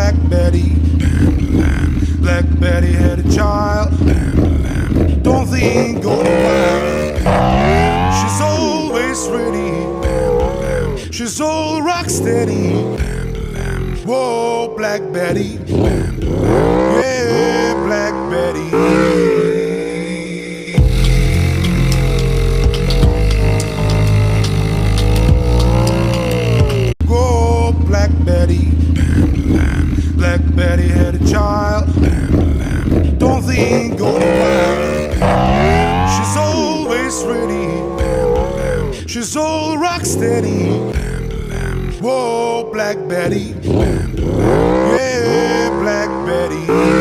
Black Betty. Black Betty had a child. Don't think go wild. She's always ready. She's all rock steady. Whoa, Black Betty. Yeah, Black Betty. Black Betty. Black Betty had a child. Don't think go wild. She's always ready. She's all rock steady. Whoa, Black Betty. Yeah, Black Betty.